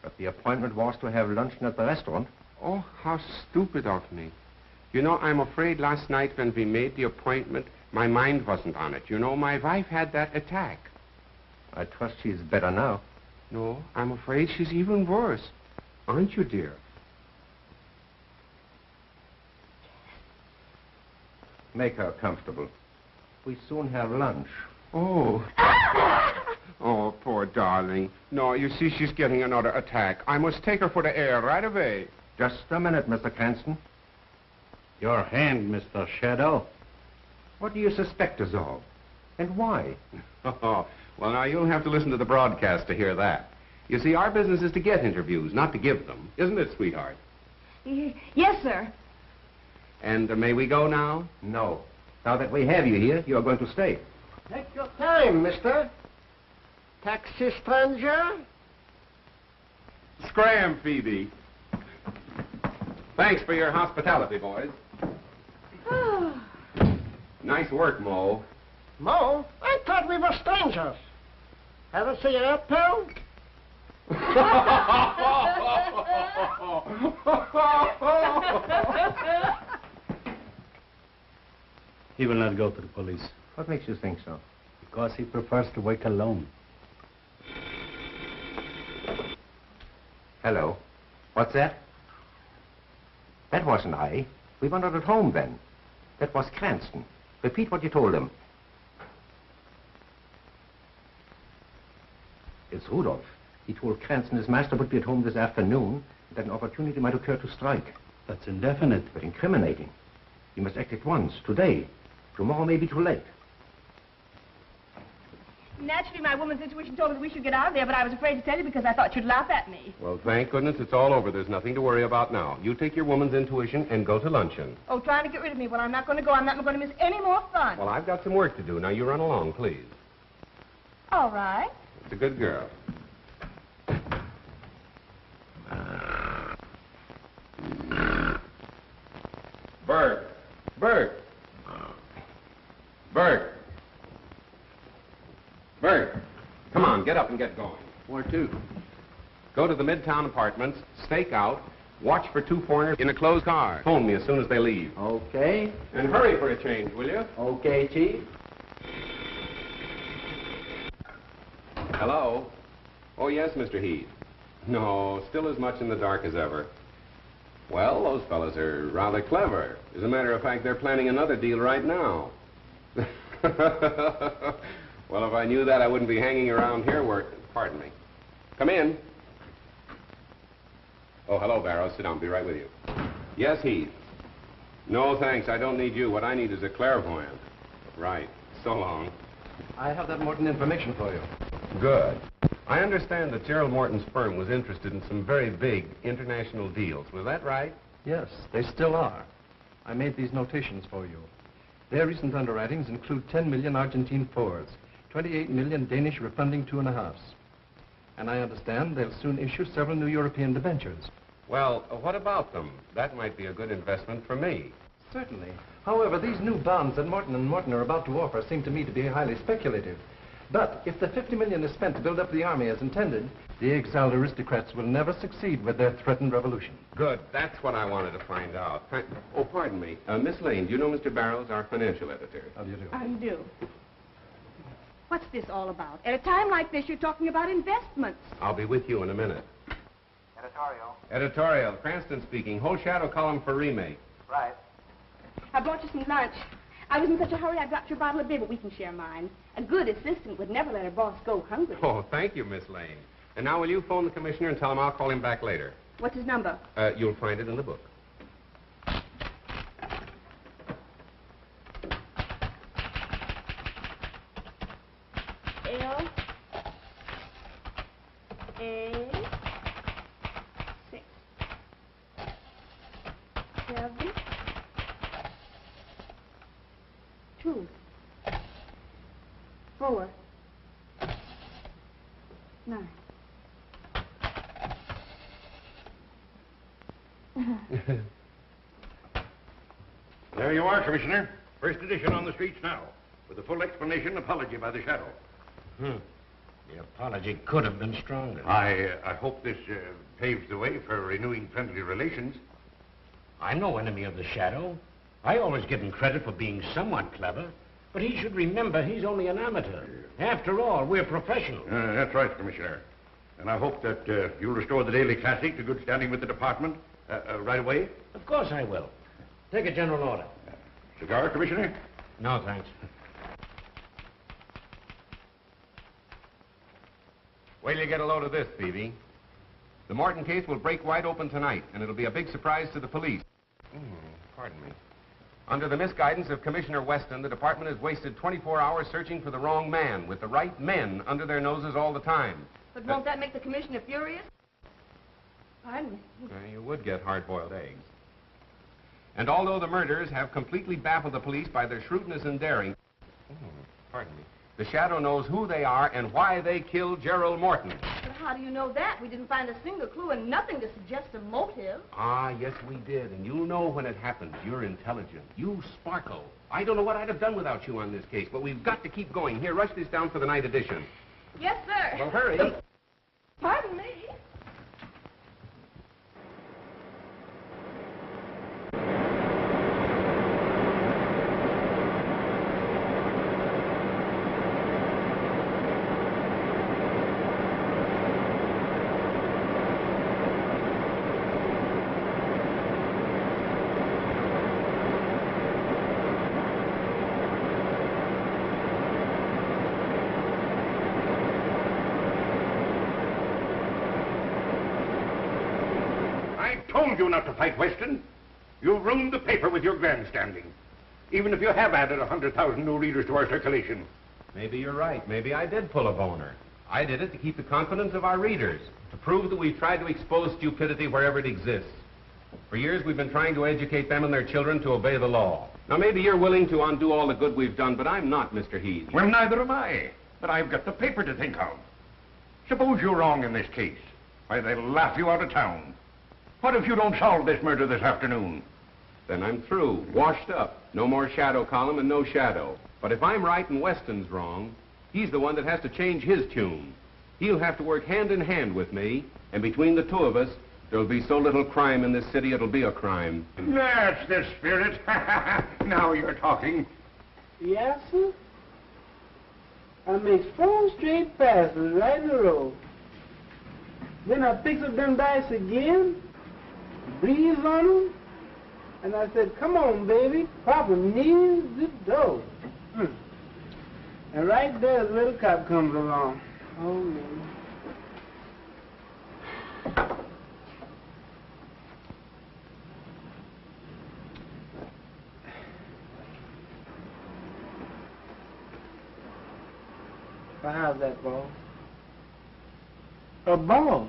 But the appointment was to have luncheon at the restaurant. Oh, how stupid of me. You know, I'm afraid last night when we made the appointment, my mind wasn't on it. You know, my wife had that attack. I trust she's better now. No, I'm afraid she's even worse. Aren't you, dear? Make her comfortable. We soon have lunch. Oh. Oh, poor darling. No, you see, she's getting another attack. I must take her for the air right away. Just a minute, Mr. Cranston. Your hand, Mr. Shadow. What do you suspect us of? And why? Oh, well, now, you'll have to listen to the broadcast to hear that. You see, our business is to get interviews, not to give them. Isn't it, sweetheart? Yes, sir. And may we go now? No. Now that we have you here, you are going to stay. Take your time, mister. Taxi stranger? Scram, Phoebe. Thanks for your hospitality, boys. Nice work, Mo. Mo? I thought we were strangers. Have a cigarette, pal? He will not go to the police. What makes you think so? Because he prefers to work alone. Hello. What's that? That wasn't I. We were not at home then. That was Cranston. Repeat what you told him. It's Rudolph. He told Cranston his master would be at home this afternoon, and that an opportunity might occur to strike. That's indefinite. But incriminating. He must act at once, today. Tomorrow may be too late. Naturally, my woman's intuition told me that we should get out of there, but I was afraid to tell you because I thought you'd laugh at me. Well, thank goodness it's all over. There's nothing to worry about now. You take your woman's intuition and go to luncheon. Oh, trying to get rid of me. Well, I'm not going to go. I'm not going to miss any more fun. Well, I've got some work to do. Now, you run along, please. All right. It's a good girl. Bert. Bert. Bert. Bert. Come on, get up and get going. Where to? Go to the Midtown Apartments, stake out, watch for two foreigners in a closed car. Phone me as soon as they leave. Okay. And hurry for a change, will you? Okay, Chief. Hello? Oh, yes, Mr. Heath. No, still as much in the dark as ever. Well, those fellas are rather clever. As a matter of fact, they're planning another deal right now. Well, if I knew that, I wouldn't be hanging around here Pardon me. Come in. Oh, hello, Barrow. Sit down. Be right with you. Yes, Heath. No, thanks. I don't need you. What I need is a clairvoyant. Right. So long. I have that Morton information for you. Good. I understand that Gerald Morton's firm was interested in some very big international deals. Was that right? Yes, they still are. I made these notations for you. Their recent underwritings include 10 million Argentine fours, 28 million Danish refunding 2.5s. And I understand they'll soon issue several new European debentures. Well, what about them? That might be a good investment for me. Certainly. However, these new bonds that Morton & Morton are about to offer seem to me to be highly speculative. But if the 50 million is spent to build up the army as intended, the exiled aristocrats will never succeed with their threatened revolution. Good. That's what I wanted to find out. Oh, pardon me. Miss Lane, do you know Mr. Barrows, our financial editor? How do you do? I do. What's this all about? At a time like this, you're talking about investments. I'll be with you in a minute. Editorial. Editorial. Cranston speaking. Whole shadow column for remake. Right. I brought you some lunch. I was in such a hurry, I dropped your bottle of beer, but we can share mine. A good assistant would never let her boss go hungry. Oh, thank you, Miss Lane. And now will you phone the commissioner and tell him I'll call him back later? What's his number? You'll find it in the book. L A 6 7 2 4 9. There you are, Commissioner. First edition on the streets now, with a full explanation apology by the shadow. The apology could have been stronger. I hope this paves the way for renewing friendly relations. I'm no enemy of the shadow. I always give him credit for being somewhat clever, but he should remember he's only an amateur. After all, we're professionals. That's right, Commissioner. And I hope that you'll restore the Daily Classic to good standing with the department right away. Of course I will. Take a general order. Cigar, Commissioner? No, thanks. Wait till you get a load of this, Phoebe. The Morton case will break wide open tonight, and it'll be a big surprise to the police. Pardon me. Under the misguidance of Commissioner Weston, the department has wasted 24 hours searching for the wrong man, with the right men under their noses all the time. But won't that make the commissioner furious? Pardon me. You would get hard-boiled eggs. And although the murderers have completely baffled the police by their shrewdness and daring, pardon me, the shadow knows who they are and why they killed Gerald Morton. But how do you know that? We didn't find a single clue and nothing to suggest a motive. Ah, yes, we did. And you'll know when it happens. You're intelligent. You sparkle. I don't know what I'd have done without you on this case, but we've got to keep going. Here, rush this down for the night edition. Yes, sir. Well, hurry. Pardon me. Told you not to fight Weston. You ruined the paper with your grandstanding. Even if you have added 100,000 new readers to our circulation. Maybe you're right. Maybe I did pull a boner. I did it to keep the confidence of our readers, to prove that we've tried to expose stupidity wherever it exists. For years, we've been trying to educate them and their children to obey the law. Now, maybe you're willing to undo all the good we've done, but I'm not, Mr. Heath. Well, neither am I. But I've got the paper to think of. Suppose you're wrong in this case. Why, they'll laugh you out of town. What if you don't solve this murder this afternoon? Then I'm through, washed up. No more shadow column and no shadow. But if I'm right and Weston's wrong, he's the one that has to change his tune. He'll have to work hand in hand with me, and between the two of us, there'll be so little crime in this city, it'll be a crime. That's the spirit. Now you're talking. Yes, sir. I makes 4 straight passes right in a row. Then I picks up them dice again, breathes on them, and I said, come on, baby, Papa needs the dough. And right there, the little cop comes along. Oh, man. Well, how's that, boss? A boss?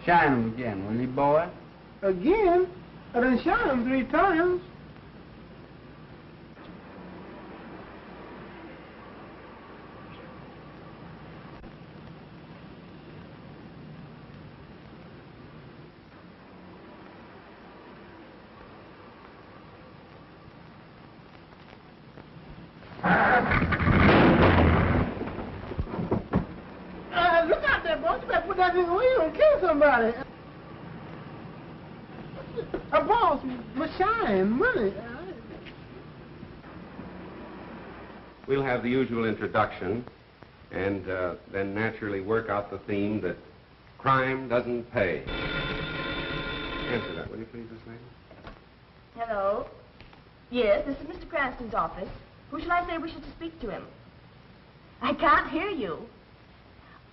Shine 'em again, will you, boy? Again? I done shot 'em 3 times. that, boss. You better put that in the wheel and kill somebody. Boss, Messiah, money. We'll have the usual introduction, and then naturally work out the theme that crime doesn't pay. Answer that, will you please, Miss Lane? Hello? Yes, this is Mr. Cranston's office. Who shall I say wishes to speak to him? I can't hear you.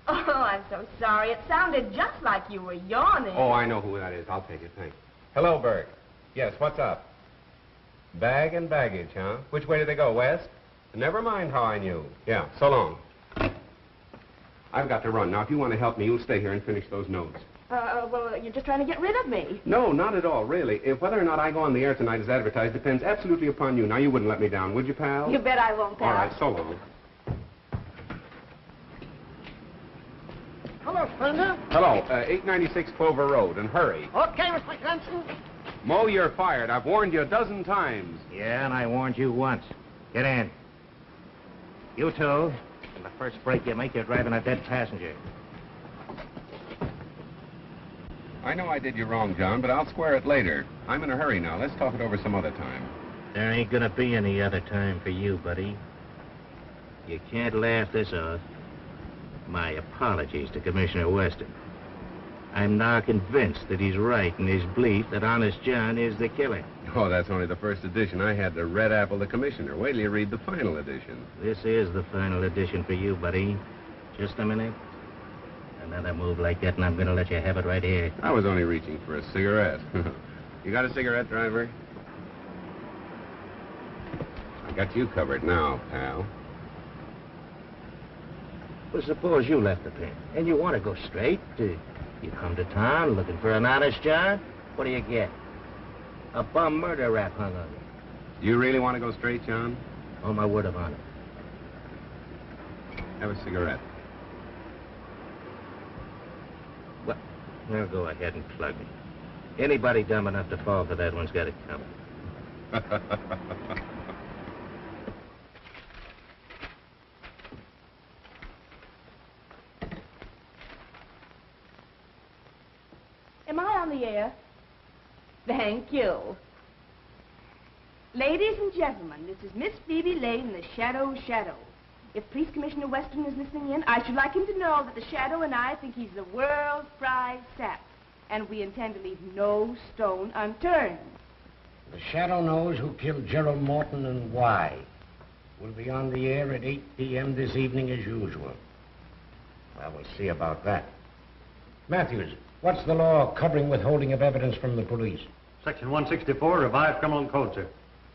Oh, I'm so sorry. It sounded just like you were yawning. Oh, I know who that is. I'll take it, thanks. Hello, Burke. Yes, what's up? Bag and baggage, huh? Which way do they go, west? Never mind how I knew. Yeah, so long. I've got to run. Now, if you want to help me, you'll stay here and finish those notes. Well, you're just trying to get rid of me. No, not at all, really. If whether or not I go on the air tonight as advertised depends absolutely upon you. Now, you wouldn't let me down, would you, pal? You bet I won't, pal. All right, so long. Hello, Splendor. Hello, 896 Clover Road, and hurry. Okay, Mr. Cranston. Mo, you're fired. I've warned you a dozen times. Yeah, and I warned you once. Get in. You two, in the first break you make, you're driving a dead passenger. I know I did you wrong, John, but I'll square it later. I'm in a hurry now. Let's talk it over some other time. There ain't gonna be any other time for you, buddy. You can't laugh this off. My apologies to Commissioner Weston. I'm now convinced that he's right in his belief that Honest John is the killer. Oh, that's only the first edition. I had to red apple the commissioner. Wait till you read the final edition. This is the final edition for you, buddy. Just a minute. Another move like that, and I'm gonna let you have it right here. I was only reaching for a cigarette. You got a cigarette, driver? I got you covered now, pal. Well, suppose you left the pen, and you want to go straight. You come to town looking for an honest job. What do you get? A bum murder rap hung on you. You really want to go straight, John? On my word of honor. Have a cigarette. Well, now go ahead and plug me. Anybody dumb enough to fall for that one's got it coming. Am I on the air? Thank you. Ladies and gentlemen, this is Miss Phoebe Lane, the Shadow. If Police Commissioner Weston is listening in, I should like him to know that the Shadow and I think he's the world prize sap, and we intend to leave no stone unturned. The Shadow knows who killed Gerald Morton and why. We'll be on the air at 8 p.m. this evening as usual. Well, we'll see about that. Matthews, what's the law covering withholding of evidence from the police? Section 164, Revised Criminal Code, sir.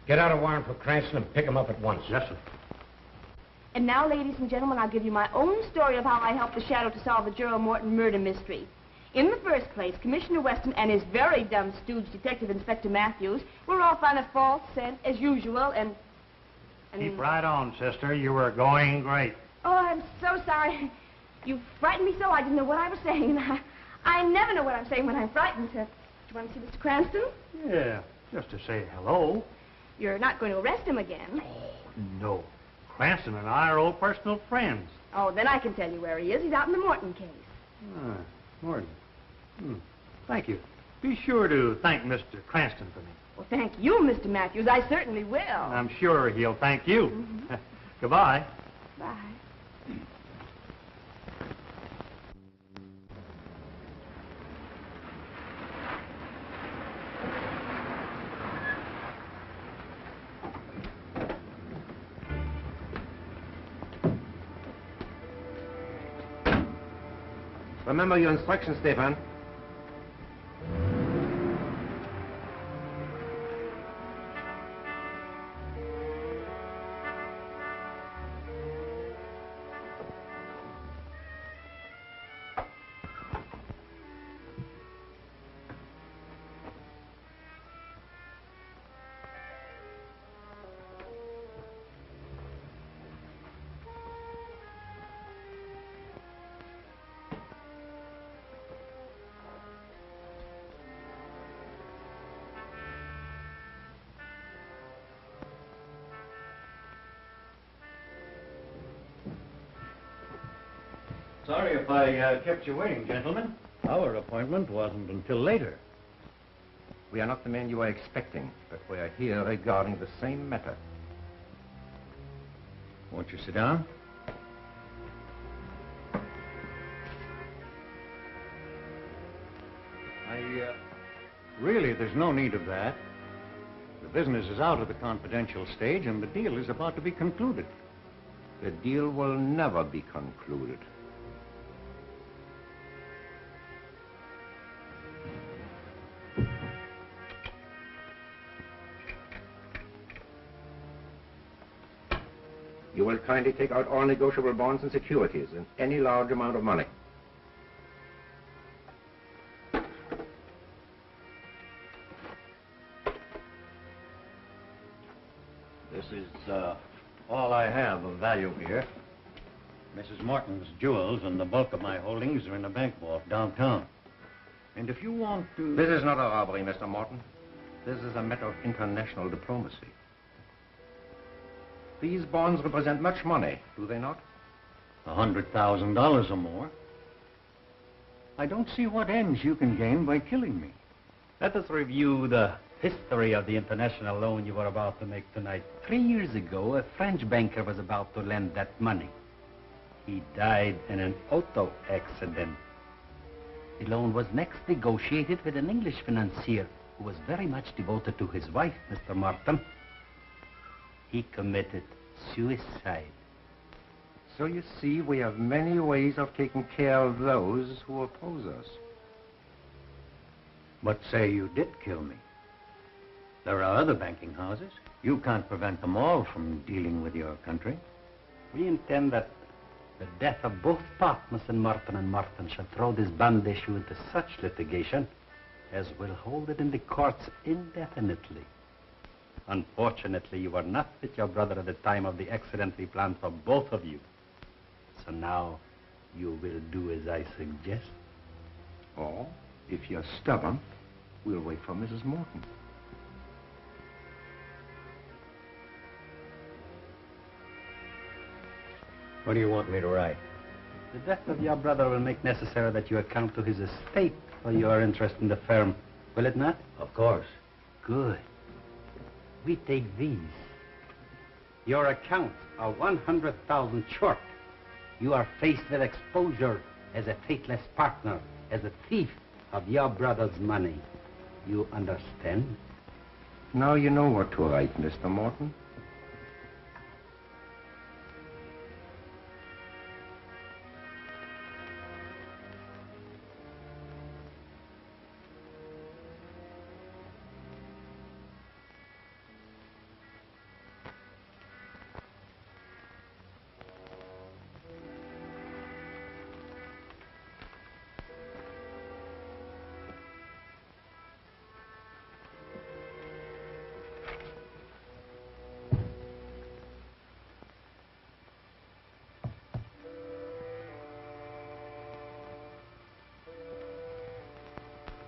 Get out a warrant for Cranston and pick him up at once. Yes, sir. And now, ladies and gentlemen, I'll give you my own story of how I helped the Shadow to solve the Gerald Morton murder mystery. In the first place, Commissioner Weston and his very dumb stooge, Detective Inspector Matthews, were off on a false scent, as usual, and... Keep right on, sister. You were going great. Oh, I'm so sorry. You frightened me so I didn't know what I was saying. I never know what I'm saying when I'm frightened. Do you want to see Mr. Cranston? Yeah, just to say hello. You're not going to arrest him again. No. Cranston and I are old personal friends. Oh, then I can tell you where he is. He's out in the Morton case. Ah, Morton. Thank you. Be sure to thank Mr. Cranston for me. Well, thank you, Mr. Matthews. I certainly will. I'm sure he'll thank you. Mm-hmm. Goodbye. Bye. Remember your instructions, Stefan. Sorry if I kept you waiting, gentlemen. Our appointment wasn't until later. We are not the men you are expecting, but we are here regarding the same matter. Won't you sit down? Really, there's no need of that. The business is out of the confidential stage, and the deal is about to be concluded. The deal will never be concluded. You will kindly take out all negotiable bonds and securities and any large amount of money. This is all I have of value here. Mrs. Morton's jewels and the bulk of my holdings are in a bank vault downtown. And if you want to... This is not a robbery, Mr. Morton. This is a matter of international diplomacy. These bonds represent much money, do they not? $100,000 or more. I don't see what ends you can gain by killing me. Let us review the history of the international loan you were about to make tonight. 3 years ago, a French banker was about to lend that money. He died in an auto accident. The loan was next negotiated with an English financier who was very much devoted to his wife, Mr. Morton. He committed suicide. So you see, we have many ways of taking care of those who oppose us. But say you did kill me. There are other banking houses. You can't prevent them all from dealing with your country. We intend that the death of both partners in Morton and Morton shall throw this bond issue into such litigation as will hold it in the courts indefinitely. Unfortunately, you were not with your brother at the time of the accident we planned for both of you. So now, you will do as I suggest. Or, if you're stubborn, we'll wait for Mrs. Morton. What do you want me to write? The death of your brother will make necessary that you account to his estate for your interest in the firm, will it not? Of course. Good. We take these. Your accounts are 100,000 short. You are faced with exposure as a faithless partner, as a thief of your brother's money. You understand? Now you know what to write, Mr. Morton.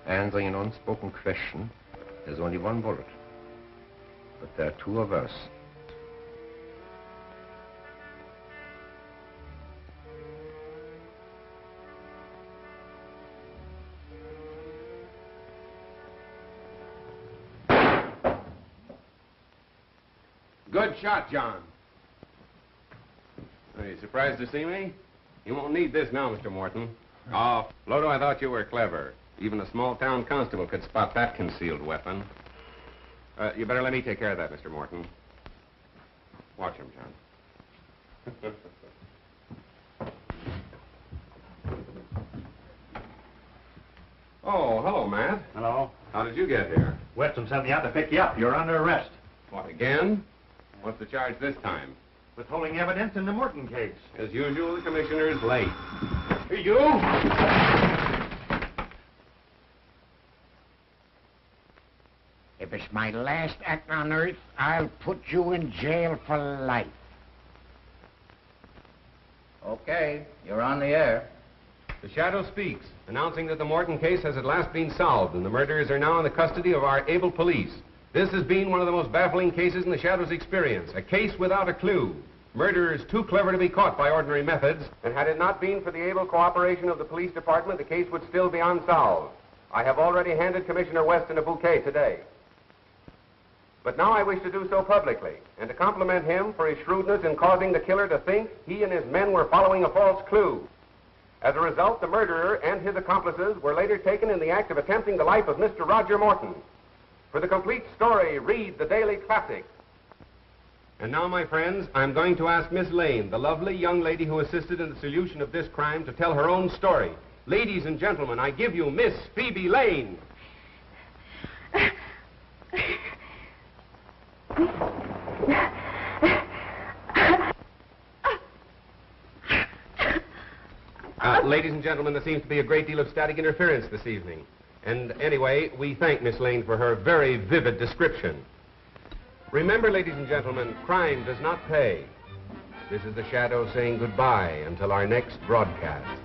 Answering an unspoken question, there's only one bullet. But there are two of us. Good shot, John. Are you surprised to see me? You won't need this now, Mr. Morton. Oh, Lodo, I thought you were clever. Even a small-town constable could spot that concealed weapon. You better let me take care of that, Mr. Morton. Watch him, John. Oh, hello, Matt. Hello. How did you get here? Weston sent me out to pick you up. You're under arrest. What, again? What's the charge this time? Withholding evidence in the Morton case. As usual, the commissioner's late. Hey, you! If it's my last act on Earth, I'll put you in jail for life. Okay, you're on the air. The Shadow speaks, announcing that the Morton case has at last been solved and the murderers are now in the custody of our able police. This has been one of the most baffling cases in the Shadow's experience, a case without a clue. Murder is too clever to be caught by ordinary methods, and had it not been for the able cooperation of the police department, the case would still be unsolved. I have already handed Commissioner Weston a bouquet today. But now I wish to do so publicly, and to compliment him for his shrewdness in causing the killer to think he and his men were following a false clue. As a result, the murderer and his accomplices were later taken in the act of attempting the life of Mr. Roger Morton. For the complete story, read the Daily Classic. And now, my friends, I'm going to ask Miss Lane, the lovely young lady who assisted in the solution of this crime, to tell her own story. Ladies and gentlemen, I give you Miss Phoebe Lane. Ladies and gentlemen, there seems to be a great deal of static interference this evening. And anyway, we thank Miss Lane for her very vivid description. Remember, ladies and gentlemen, crime does not pay. This is the Shadow saying goodbye until our next broadcast.